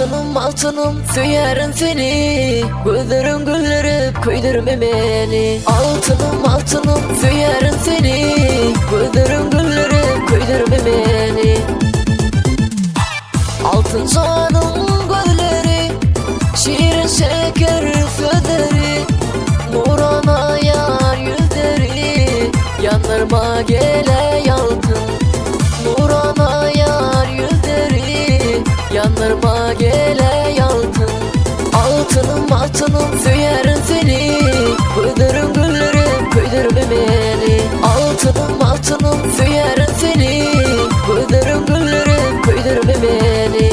Altınım altınım söylerim seni, gözlerim güldürüp köydürme beni. Altınım altınım söylerim seni, gözlerim güldürüp köydürme beni. Altın canım gözleri, şirin şeker sözleri, nurana yar yüzleri, yanlarıma gele yaltın. Nurana yar yüzleri, yanlarıma gele yaltın. Altınım altınım söylerim seni, gözlerim güldürüp köydürme beni. Altınım altınım söylerim seni, gözlerim güldürüp köydürme beni.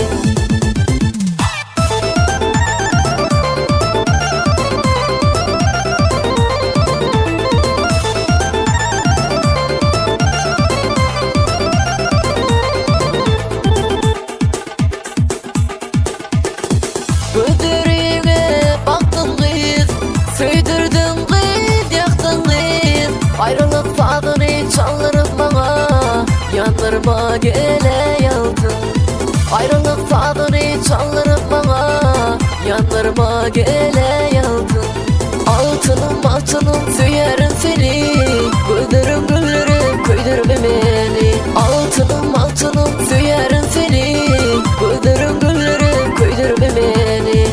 Gözlerine baktım kız, söydürdüm kız, yaktın kız. Ayrılık tadını çaldırıp bana, yanlarıma gele yaltın. Ayrılık tadını çaldırıp bana, yanlarıma gele yaltın. Altınım altınım söylerim seni, gözlerim güldürüp köydürme beni. Altınım altınım söylerim seni, gözlerim güldürüp köydürme beni.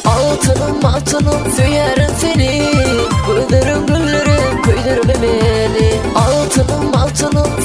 Altınım altınım söylerim seni, gözlerim güldürüp köydürme beni. Altınım altınım